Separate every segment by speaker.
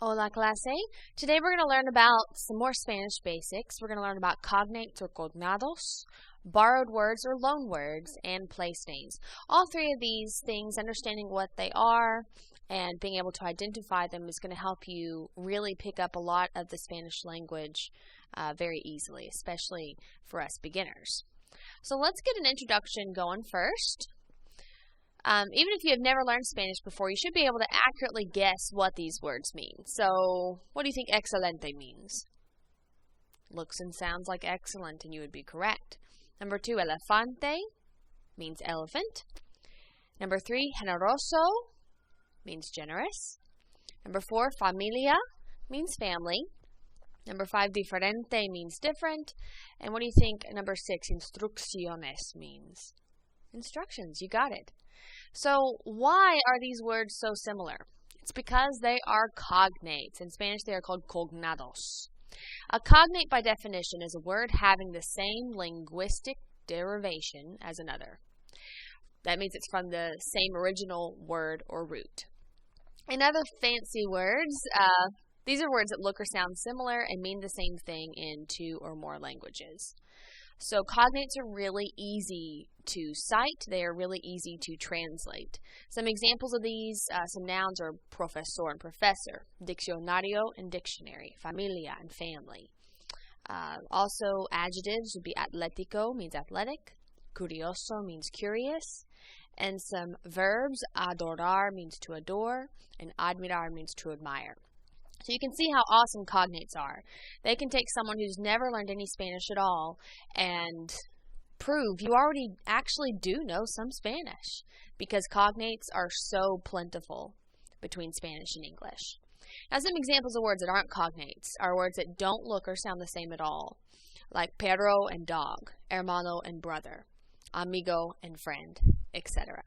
Speaker 1: Hola clase. Today we're going to learn about some more Spanish basics. We're going to learn about cognates or cognados, borrowed words or loan words, and place names. All three of these things, understanding what they are and being able to identify them is going to help you really pick up a lot of the Spanish language very easily, especially for us beginners. So let's get an introduction going first. Even if you have never learned Spanish before, you should be able to accurately guess what these words mean. So, what do you think excelente means? Looks and sounds like excellent, and you would be correct. Number 2, elefante means elephant. Number 3, generoso means generous. Number 4, familia means family. Number 5, diferente means different. And what do you think number 6, instrucciones means? Instructions, you got it. So why are these words so similar? It's because they are cognates. In Spanish, they are called cognados. A cognate, by definition, is a word having the same linguistic derivation as another. That means it's from the same original word or root. In other fancy words, these are words that look or sound similar and mean the same thing in 2 or more languages. So cognates are really easy to cite. They are really easy to translate. Some examples of these, some nouns are profesor and professor, diccionario and dictionary, familia and family. Also adjectives would be atletico, means athletic, curioso means curious, and some verbs, adorar means to adore, and admirar means to admire. So you can see how awesome cognates are. They can take someone who's never learned any Spanish at all and prove you already actually do know some Spanish, because cognates are so plentiful between Spanish and English. Now some examples of words that aren't cognates are words that don't look or sound the same at all, like perro and dog, hermano and brother, amigo and friend, etc.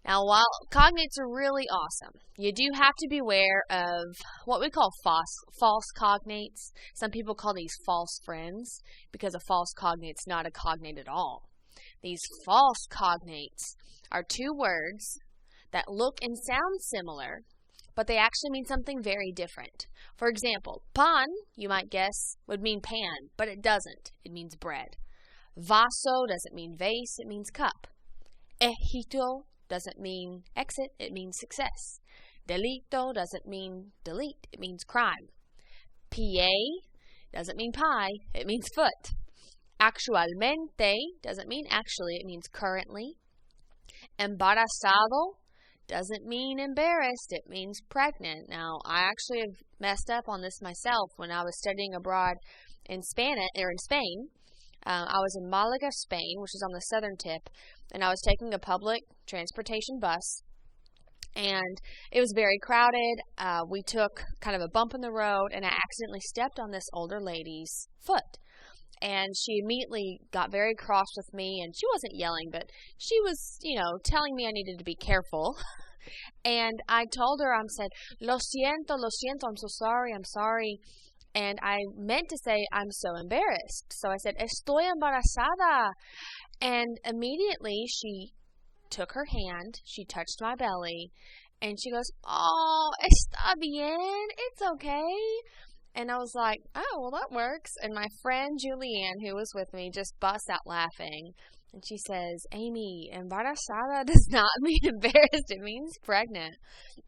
Speaker 1: Now, while cognates are really awesome, you do have to beware of what we call false cognates. Some people call these false friends because a false cognate's not a cognate at all. These false cognates are 2 words that look and sound similar, but they actually mean something very different. For example, pan, you might guess, would mean pan, but it doesn't. It means bread. Vaso doesn't mean vase, it means cup. Ejito doesn't mean exit, it means success. Delito doesn't mean delete, it means crime. Pie doesn't mean pie, it means foot. Actualmente doesn't mean actually, it means currently. Embarazado doesn't mean embarrassed, it means pregnant. Now, I actually have messed up on this myself when I was studying abroad in Spain. I was in Malaga, Spain, which is on the southern tip, and I was taking a public transportation bus, and it was very crowded. We took kind of a bump in the road, and I accidentally stepped on this older lady's foot, and she immediately got very cross with me, and she wasn't yelling, but she was, telling me I needed to be careful. And I told her, I said, lo siento, I'm so sorry, I'm sorry. And I meant to say, I'm so embarrassed. So I said, estoy embarazada. And immediately she took her hand, she touched my belly, and she goes, oh, está bien, it's okay. And I was like, oh, well, that works. And my friend Julianne, who was with me, just busts out laughing. And she says, Amy, embarazada does not mean embarrassed, it means pregnant.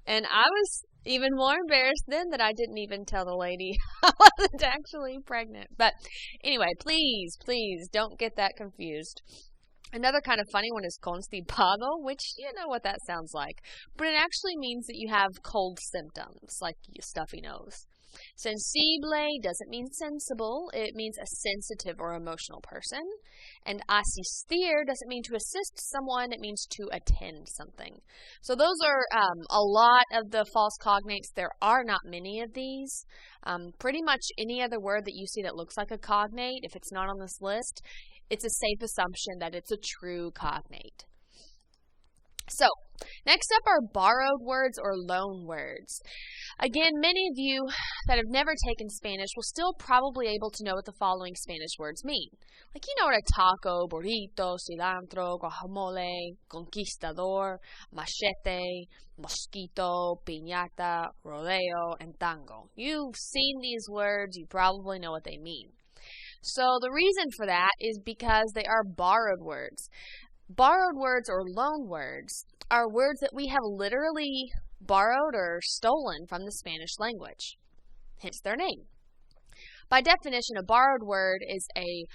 Speaker 1: And I was even more embarrassed then that I didn't even tell the lady I wasn't actually pregnant. But anyway, please don't get that confused. Another kind of funny one is constipado, which you know what that sounds like. But it actually means that you have cold symptoms, like stuffy nose. Sensible doesn't mean sensible, it means a sensitive or emotional person. And asistir doesn't mean to assist someone, it means to attend something. So those are a lot of the false cognates. There are not many of these. Pretty much any other word that you see that looks like a cognate, if it's not on this list, it's a safe assumption that it's a true cognate. So, Next up are borrowed words or loan words. Again, many of you that have never taken Spanish will still probably able to know what the following Spanish words mean. Like, you know what a taco, burrito, cilantro, guacamole, conquistador, machete, mosquito, piñata, rodeo, and tango. You've seen these words, you probably know what they mean. So the reason for that is because they are borrowed words. Borrowed words or loan words are words that we have literally borrowed or stolen from the Spanish language, hence their name. By definition, a borrowed word is a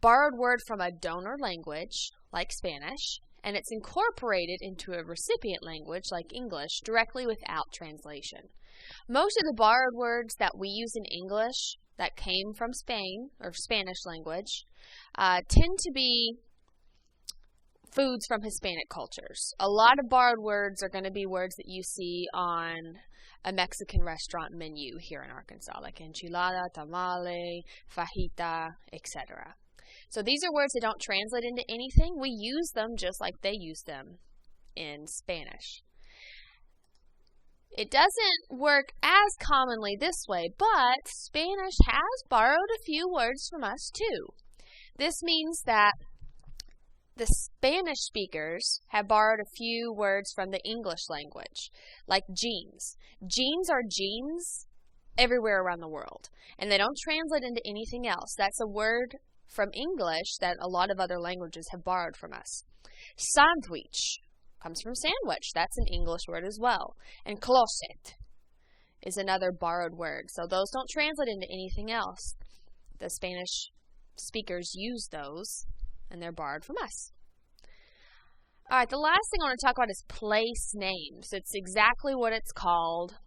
Speaker 1: borrowed word from a donor language, like Spanish, and it's incorporated into a recipient language, like English, directly without translation. Most of the borrowed words that we use in English that came from Spain, or Spanish language, tend to be foods from Hispanic cultures. A lot of borrowed words are going to be words that you see on a Mexican restaurant menu here in Arkansas, like enchilada, tamale, fajita, etc. So these are words that don't translate into anything. We use them just like they use them in Spanish. It doesn't work as commonly this way, but Spanish has borrowed a few words from us too. This means that the Spanish speakers have borrowed a few words from the English language, like jeans. Jeans are jeans everywhere around the world, and they don't translate into anything else. That's a word from English that a lot of other languages have borrowed from us. Sandwich comes from sandwich. That's an English word as well. And closet is another borrowed word. So those don't translate into anything else. The Spanish speakers use those, and they're borrowed from us. All right, the last thing I want to talk about is place names. It's exactly what it's called.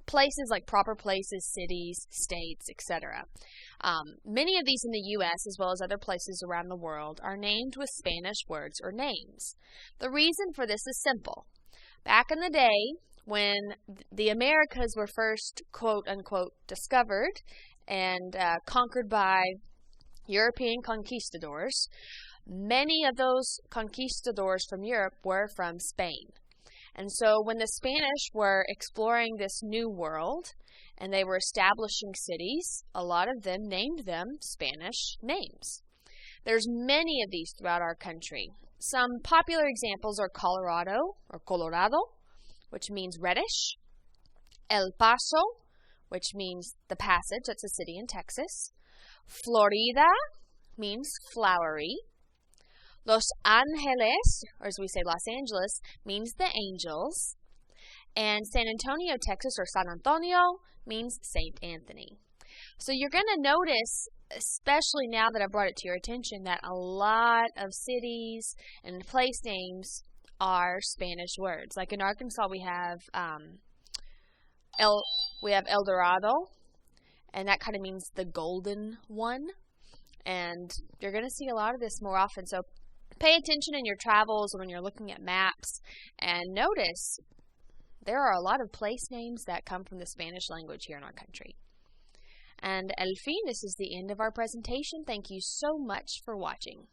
Speaker 1: Places like proper places, cities, states, etc. Many of these in the U.S. as well as other places around the world are named with Spanish words or names. The reason for this is simple. Back in the day, when the Americas were first quote-unquote discovered and conquered by European conquistadors, many of those conquistadors from Europe were from Spain. And so when the Spanish were exploring this new world and they were establishing cities, a lot of them named them Spanish names. There's many of these throughout our country. Some popular examples are Colorado, which means reddish, El Paso, which means the passage, that's a city in Texas. Florida means flowery. Los Angeles, or as we say Los Angeles, means the angels. And San Antonio, Texas, or San Antonio, means Saint Anthony. So you're going to notice, especially now that I've brought it to your attention, that a lot of cities and place names are Spanish words. Like in Arkansas, we have El Dorado, and that kind of means the golden one. And you're going to see a lot of this more often. So pay attention in your travels when you're looking at maps and notice there are a lot of place names that come from the Spanish language here in our country. And El fin, this is the end of our presentation. Thank you so much for watching.